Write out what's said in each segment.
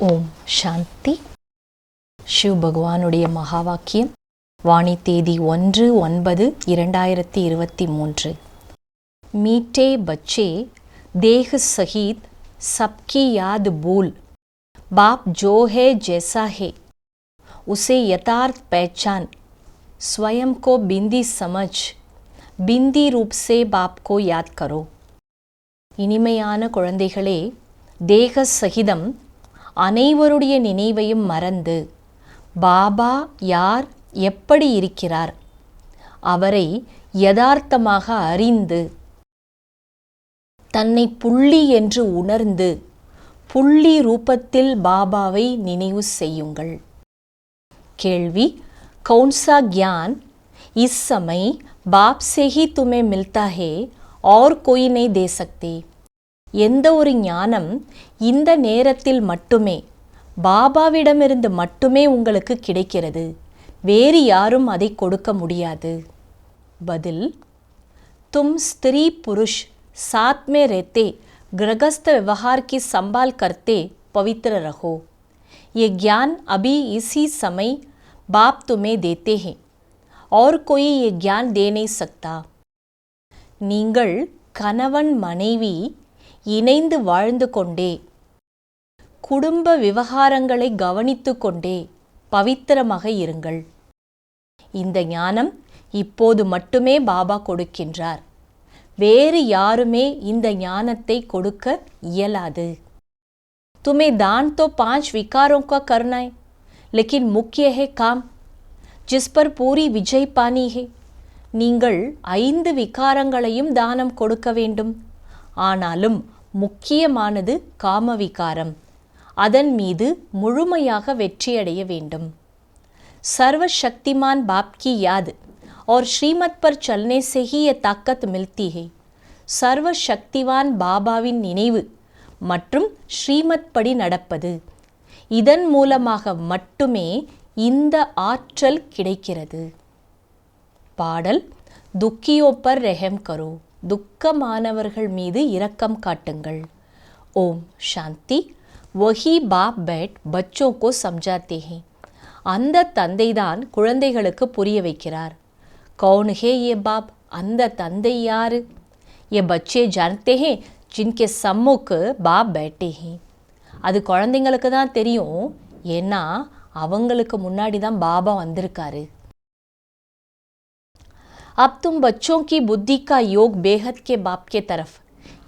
ஓம் சாந்தி. शिव भगवानुடைய மகாவாக்கியம். வாணி தேதி 1/9/2023. मीठे बच्चे देह सहित सबकी याद भूल, बाप जो है जैसा है उसे यथार्थ पहचान, स्वयं को बिंदी समझ, बिंदी रूप से बाप को याद करो. இனிமையான குழந்தைகளே, தேக சகிதம் அனைவருடைய நினைவையும் மறந்து பாபா யார், எப்படி இருக்கிறார், அவரை யதார்த்தமாக அறிந்து தன்னை புள்ளி என்று உணர்ந்து புள்ளி ரூபத்தில் பாபாவை நினைவு செய்யுங்கள். கேள்வி: कौन-सा ज्ञान इस समय बाप से ही तुम्हें मिलता है और कोई नहीं दे सकते? எந்த ஒரு ஞானம் இந்த நேரத்தில் மட்டுமே பாபாவிடமிருந்து மட்டுமே உங்களுக்கு கிடைக்கிறது, வேறு யாரும் அதை கொடுக்க முடியாது? பதில்: तुम स्त्री पुरुष साथ में रहते गृहस्थ व्यवहार की संभाल करते पवित्र रहो. ये ज्ञान अभी इसी समय बाप तुम्हें देते हैं और कोई ये ज्ञान दे नहीं सकता. நீங்கள் கணவன் மனைவி இணைந்து வாழ்ந்து கொண்டே குடும்ப விவகாரங்களை கவனித்து கொண்டே பவித்திரமாக இருங்கள். இந்த ஞானம் இப்போது மட்டுமே பாபா கொடுக்கின்றார், வேறு யாருமே இந்த ஞானத்தை கொடுக்க இயலாது. तुम्हें दान तो 5 विकारों का करना है, लेकिन मुख्य है काम जिस पर पूरी विजय पानी है. நீங்கள் 5 விகாரங்களையும் தானம் கொடுக்க வேண்டும், ஆனாலும் முக்கியமானது காம விகாரம், அதன் மீது முழுமையாக வெற்றியடைய வேண்டும். सर्व शक्तिमान बाप की याद और श्रीमत पर चलने से ही ये ताकत मिलती है. सर्व शक्तिवान பாபாவின் நினைவு மற்றும் ஸ்ரீமத் படி நடப்பது, இதன் மூலமாக மட்டுமே இந்த ஆற்றல் கிடைக்கிறது. பாடல்: துக்கியோ பர் ரெஹம் கரோ, துக்கமானவர்கள் மீது இரக்கம் காட்டுங்கள். ஓம் சாந்தி. वही बाप बैठ बच्चों को समझाते हैं. அந்த தந்தைதான் குழந்தைகளுக்கு புரிய வைக்கிறார். कौन है ये बाप? அந்த தந்தை யாரு? ये बच्चे जानते हैं जिनके सम्मुख बाप बैठे हैं. அது குழந்தைங்களுக்கு தான் தெரியும், ஏன்னா அவங்களுக்கு முன்னாடி தான் பாபா வந்திருக்காரு. अब तुम बच्चों की बुद्धि का योग बेहद के बाप के तरफ.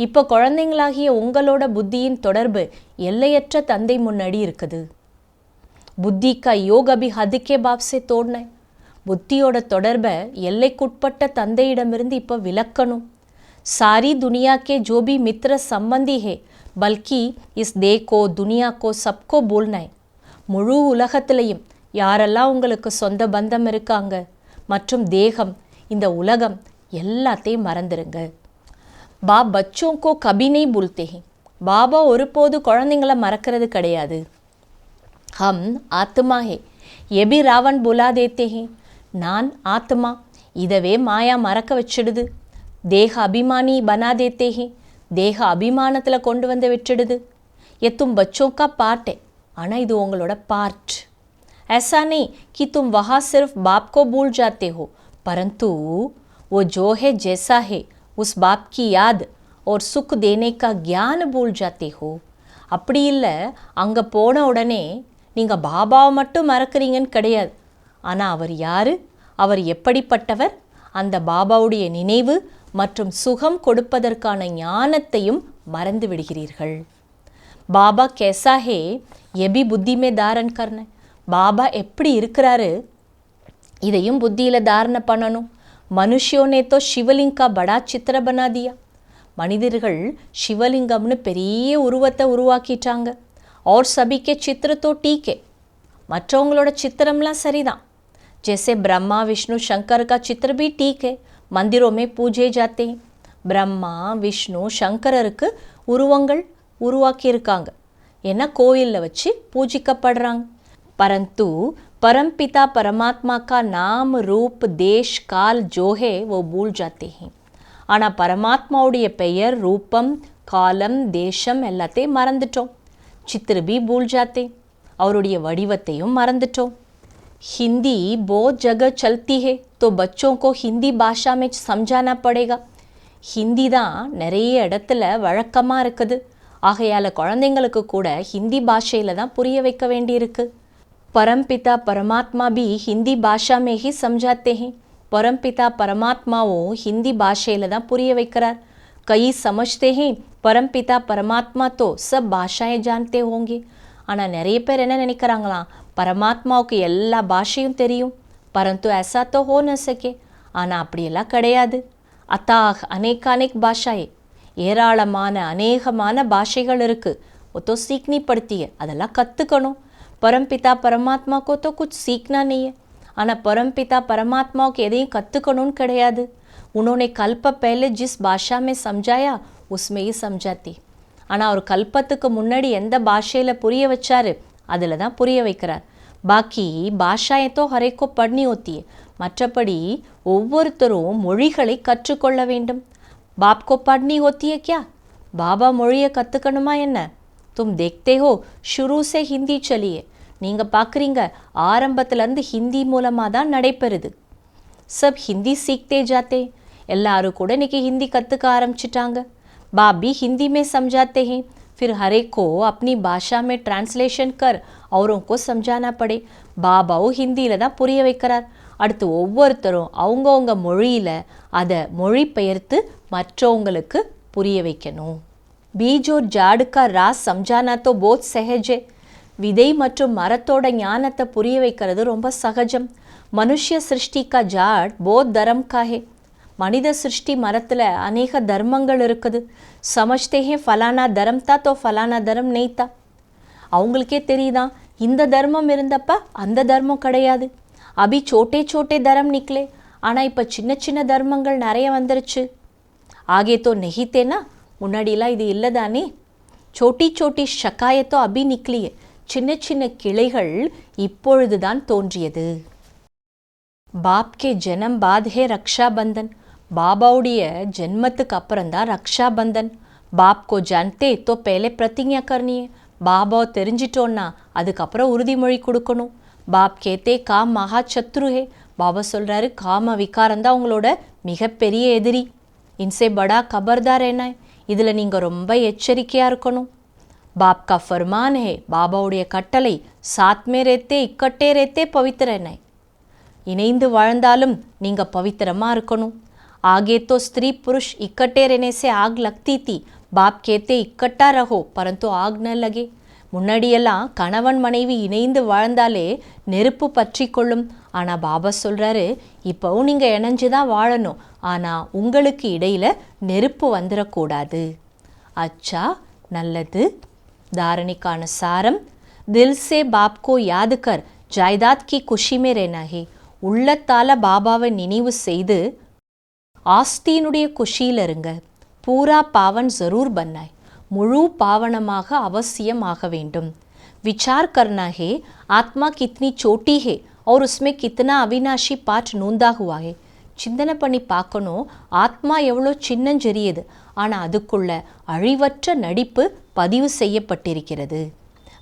இப்போ குழந்தைங்களாகிய உங்களோட புத்தியின் தொடர்பு எல்லையற்ற தந்தை முன்னாடி இருக்குது. புத்தி கா யோக் அபி ஹத் கே பாப் சே தோடனா है. புத்தியோட தொடர்பை எல்லைக்குட்பட்ட தந்தையிடமிருந்து இப்போ விலக்கணும். सारी दुनिया के जो भी मित्र संबंधी है, बल्कि इस देह को दुनिया को सबको बोलना है. முழு உலகத்திலையும் யாரெல்லாம் உங்களுக்கு சொந்த பந்தம் இருக்காங்க மற்றும் தேகம், இந்த உலகம் எல்லாத்தையும் மறந்துடுங்க. பாப் बच्चों को कभी नहीं भूलते हैं. பாபா ஒருபோது குழந்தைங்களை மறக்கிறது கிடையாது. हम आत्मा है, ये भी रावण बुला देते हैं. நான் ஆத்மா, இதவே மாயா மறக்க வச்சிடுது. தேக அபிமானி बना देते हैं, தேக அபிமானத்தில் கொண்டு வந்து விட்டுடுது. ये तुम बच्चों का पार्ट है, ஆனால் இது உங்களோட பார்ட். ऐसा नहीं कि तुम वहाँ सिर्फ बाप को भूल जाते हो, परंतु वो जो है जैसा है उस बाप की याद और सुख देने का ज्ञान भूल जाते हो. அப்படி இல்லை, அங்கே போன உடனே நீங்கள் பாபாவை மட்டும் மறக்கிறீங்கன்னு கிடையாது. ஆனால் அவர் யார், அவர் எப்படிப்பட்டவர், அந்த பாபாவுடைய நினைவு மற்றும் சுகம் கொடுப்பதற்கான ஞானத்தையும் மறந்து விடுகிறீர்கள். பாபா கேசா ஹே ये भी புத்தி மே தாரன் கர்ன. பாபா எப்படி இருக்கிறாரு, இதையும் புத்தியில் தாரணை பண்ணணும். मनुष्यों ने तो शिवलिंग का बड़ा चित्र बना दिया. மனிதர்கள் சிவலிங்கம்னு பெரிய உருவத்தை உருவாக்கிட்டாங்க. और सभी के चित्र तो ठीक है, மற்றவங்களோட சித்திரம்லாம் சரிதான். जैसे ब्रह्मा विष्णु शंकर का चित्र भी ठीक है, मंदिरों में पूजे जाते हैं. ब्रह्मा विष्णु शंकரருக்கு உருவங்கள் உருவாக்கியிருக்காங்க, ஏன்னா கோயிலில் வச்சு பூஜிக்கப்படுறாங்க. परंतु परमपिता परमात्मा का नाम रूप देश काल जो है वो भूल जाते हैं. ஆனால் பரமாத்மாவுடைய பெயர், ரூபம், காலம், தேசம் எல்லாத்தையும் மறந்துட்டோம். चित्र भी भूल जाते, அவருடைய வடிவத்தையும் மறந்துட்டோம். हिंदी बहुत जगह चलती है तो बच्चों को हिंदी भाषा में समझाना पड़ेगा. ஹிந்தி தான் நிறைய இடத்துல வழக்கமாக இருக்குது. ஆகையால் குழந்தைங்களுக்கு கூட ஹிந்தி பாஷையில் தான் புரிய வைக்க வேண்டியிருக்கு. परमपिता परमात्मा भी हिंदी भाषा में ही समझाते हैं. परमपिता परमात्माவும் हिंदी भाषையில் தான் புரிய வைக்கிறார். कई समझते हैं परमपिता परमात्मा तो सब भाषाएं जानते होंगे. ஆனால் நிறைய பேர் என்ன நினைக்கிறாங்களாம், பரமாத்மாவுக்கு எல்லா பாஷையும் தெரியும். परंतु ऐसा तो हो न सके. ஆனால் அப்படியெல்லாம் கிடையாது. अताह अनेकानेक भाषाएं, ஏராளமான அநேகமான பாஷைகள் இருக்குது. वो तो सीखनी पड़ती है, அதெல்லாம் கற்றுக்கணும். परमपिता परमात्मा को तो कुछ सीखना नहीं है. ஆனால் परमपिता परमात्माவுக்கு எதையும் கற்றுக்கணும்னு கிடையாது. उन्होंने कल्प पहले जिस भाषा में समझाया उसमें ही समझाती. ஆனால் அவர் கல்பத்துக்கு முன்னாடி எந்த பாஷையில் புரிய வச்சாரு அதில் தான் புரிய வைக்கிறார். பாக்கி பாஷாயை तो हर एक को पढ़नी होती है. மற்றபடி ஒவ்வொருத்தரும் மொழிகளை கற்றுக்கொள்ள வேண்டும். बाप को पढ़नी होती है क्या? பாபா மொழியை கற்றுக்கணுமா என்ன? तुम देखते हो शुरू से हिंदी चली है. நீங்கள் பார்க்குறீங்க, ஆரம்பத்துலேருந்து ஹிந்தி மூலமாக தான் நடைபெறுது. सब हिंदी सीखते जाते. எல்லாரும் கூட இன்னைக்கு ஹிந்தி கற்றுக்க ஆரம்பிச்சிட்டாங்க. बाप भी हिंदी में समझाते हैं. फिर हर एक को अपनी भाषा में ट्रांसलेशन कर औरों को समझाना पड़े. பாபாவும் ஹிந்தியில் தான் புரிய வைக்கிறார். அடுத்து ஒவ்வொருத்தரும் அவங்கவுங்க மொழியில் அதை மொழிபெயர்த்து மற்றவங்களுக்கு புரிய வைக்கணும். बीज और जाड़ का राज समझाना तो बहुत सहज है. விதை மற்றும் மரத்தோட ஞானத்தை புரிய வைக்கிறது ரொம்ப சகஜம். மனுஷ்ய சிருஷ்டி கா ஜாட் போத் தரம் கா ஹே. மனித சிருஷ்டி மரத்தில் அநேக தர்மங்கள் இருக்குது. சமஜ்தே ஹே ஃபலானா தரம் தா தோ ஃபலானா தரம் நெய் தா. அவங்களுக்கே தெரியுதான், இந்த தர்மம் இருந்தப்ப அந்த தர்மம் கிடையாது. அபி சோட்டே சோட்டே தரம் நிக்கலே, ஆனால் இப்போ சின்ன சின்ன தர்மங்கள் நிறைய வந்துருச்சு. ஆகே தோ நெஹித்தேனா, முன்னாடிலாம் இது இல்லை தானே. சோட்டி சோட்டி ஷக்காயத்தோ அபி நிக்கலியே, சின்ன சின்ன கிளைகள் இப்பொழுது தான் தோன்றியது. பாப் கே ஜனம் பாத் ஹே ரக்ஷாபந்தன். பாபாவுடைய ஜென்மத்துக்கு அப்புறம்தான் ரக்ஷாபந்தன். பாப் கோ ஜான்தே தோ பேலே பிரதிஜ்ஞா கர்னியே. பாபாவை தெரிஞ்சிட்டோன்னா அதுக்கப்புறம் உறுதிமொழி கொடுக்கணும். பாப் கேத்தே காம் மகா சத்ரு ஹே. பாபா சொல்கிறாரு, காம விகாரம்தான் உங்களோட மிகப்பெரிய எதிரி. இன்சே படா கபர்தார் என்ன, இதில் நீங்கள் ரொம்ப எச்சரிக்கையாக இருக்கணும். பாப் கா ஃபர்மான் ஹே. பாபாவுடைய கட்டளை, சாத்மே ரேத்தே இக்கட்டே ரேத்தே பவித்திர என்ன, இணைந்து வாழ்ந்தாலும் நீங்கள் பவித்திரமாக இருக்கணும். आगे तो स्त्री पुरुष इकट्ठे रहने से आग लगती थी. बाप कहते इकट्ठा रहो परंतु आग न लगे. முன்னாடியெல்லாம் கணவன் மனைவி இணைந்து வாழ்ந்தாலே நெருப்பு பற்றி கொள்ளும். ஆனால் பாபா சொல்கிறாரு, இப்போவும் நீங்கள் இணைஞ்சு தான் வாழணும், ஆனால் உங்களுக்கு இடையில் நெருப்பு வந்துடக்கூடாது. அச்சா, நல்லது. தாரணிக்கான சாரம், தில் சே பாப் கோ யாத் கர் ஜாய்தாத் கி குஷி மே ரெனா ஹே. உள்ளத்தால் பாபாவை நினைவு செய்து ஆஸ்தியினுடைய குஷியில் இருங்க. பூரா பாவன் ஜரூர் பன்னாய். முழு பாவனமாக அவசியமாக வேண்டும். विचार करना है आत्मा कितनी छोटी है और उसमें कितना अविनाशी पाठ नूंदा हुआ है. சிந்தனை பண்ணி பார்க்கணும், ஆத்மா எவ்வளோ சின்னஞ்செரியது, ஆனால் அதுக்குள்ள அழிவற்ற நடிப்பு பதிவு செய்யப்பட்டிருக்கிறது.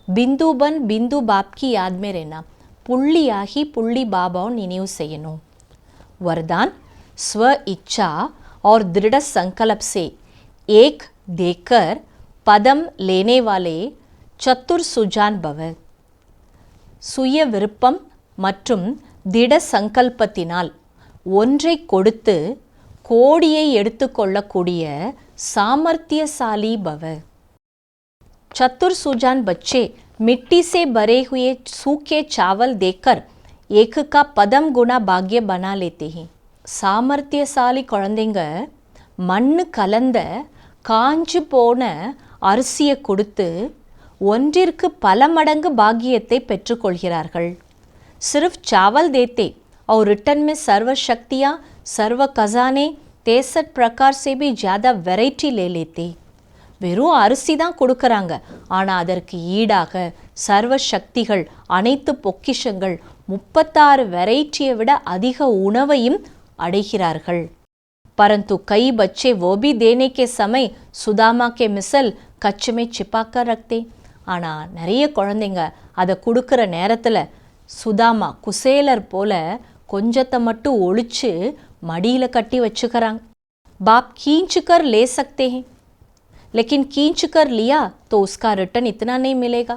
பிந்துபன் பிந்து பாப்கி யாத்மே ரெனா. புள்ளியாகி புள்ளி பாபாவை நினைவு செய்யணும். वरदान, स्व इच्छा और दृढ़ संकल्प से एक देकर पदम लेने वाले चतुर सुजान भव. சுய விருப்பம் மற்றும் திட சங்கல்பத்தினால் ஒன்றை கொடுத்து கோடியை எடுத்துக்கொள்ளக்கூடிய सामर्थ्यशाली भव. चतुर सुजान बच्चे मिट्टी से भरे हुए सूखे चावल देकर एक का पदम गुना भाग्य बना लेते हैं. சாமர்த்தியசாலி குழந்தைங்க மண்ணு கலந்த காஞ்சு போன அரிசியை கொடுத்து ஒன்றிற்கு பல மடங்கு பாக்கியத்தை பெற்றுக்கொள்கிறார்கள். सिर्फ चावल देते और रिटर्न में सर्व शक्तियाँ सर्व खजाने 63 प्रकार से भी ज़्यादा वेराइटी ले लेते. வெறும் அரிசி தான் கொடுக்குறாங்க, ஆனால் அதற்கு ஈடாக சர்வ சக்திகள், அனைத்து பொக்கிஷங்கள், 36 வெரைட்டியை விட அதிக உணவையும் அடைகிறார்கள். परंतु कई बच्चे वो भी देने के समय सुदामा के मिसल कच्चे में छिपा कर रखते. ஆனால் நிறைய குழந்தைங்க அதை கொடுக்குற நேரத்தில் சுதாமா குசேலர் போல கொஞ்சத்தை மட்டும் ஒழிச்சு மடியில் கட்டி வச்சுக்கிறாங்க. बाप खींच कर ले सकते हैं, लेकिन खींच कर लिया तो उसका रिटर्न इतना नहीं मिलेगा.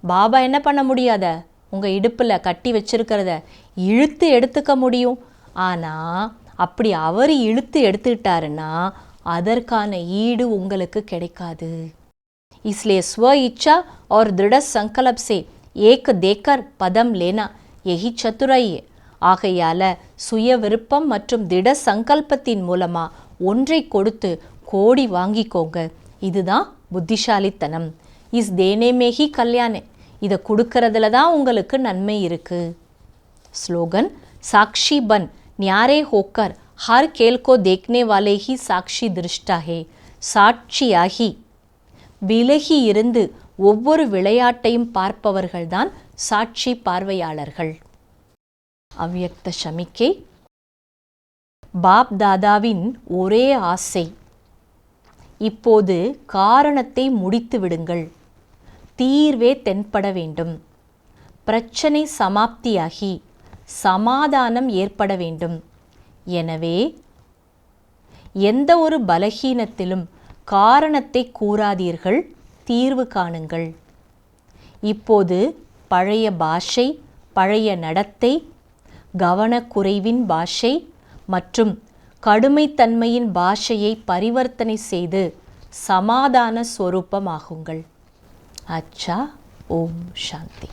பாபா என்ன பண்ண முடியாத, உங்கள் இடுப்பில் கட்டி வச்சிருக்கிறத இழுத்து எடுத்துக்க முடியும். ஆனால் அப்படி அவர் இழுத்து எடுத்துக்கிட்டாருன்னா அதற்கான ஈடு உங்களுக்கு கிடைக்காது. इसलिए स्व इच्छा और दृढ़ संकल्प से एक देकर पदम लेना यही चतुराई है. ஆகையால் சுய விருப்பம் மற்றும் திட சங்கல்பத்தின் மூலமாக ஒன்றை கொடுத்து கோடி வாங்கிக்கோங்க. இதுதான் புத்திசாலித்தனம். இஸ் தேனேமேஹி கல்யாணே, இதை கொடுக்கறதுல தான் உங்களுக்கு நன்மை இருக்குது. ஸ்லோகன் साक्षी बन न्यारे होकर हर खेल को देखने वाले ही साक्षी दृष्टा है. சாட்சியாகி விலகி இருந்து ஒவ்வொரு விளையாட்டையும் பார்ப்பவர்கள்தான் சாட்சி பார்வையாளர்கள். அவ்யக்த சமிக்கை. பாப் தாதாவின் ஒரே ஆசை, இப்போது காரணத்தை முடித்து விடுங்கள், தீர்வே தென்பட வேண்டும், பிரச்சனை சமாப்தியாகி சமாதானம் ஏற்பட வேண்டும். எனவே எந்த ஒரு பலகீனத்திலும் காரணத்தை கூறாதீர்கள், தீர்வு காணுங்கள். இப்போது பழைய பாஷை, பழைய நடத்தை, கவனக்குறைவின் பாஷை மற்றும் கடுமைத்தன்மையின் பாஷையை பரிவர்த்தனை செய்து சமாதான ஸ்வரூபமாகுங்கள். அச்சா. ஓம் சாந்தி.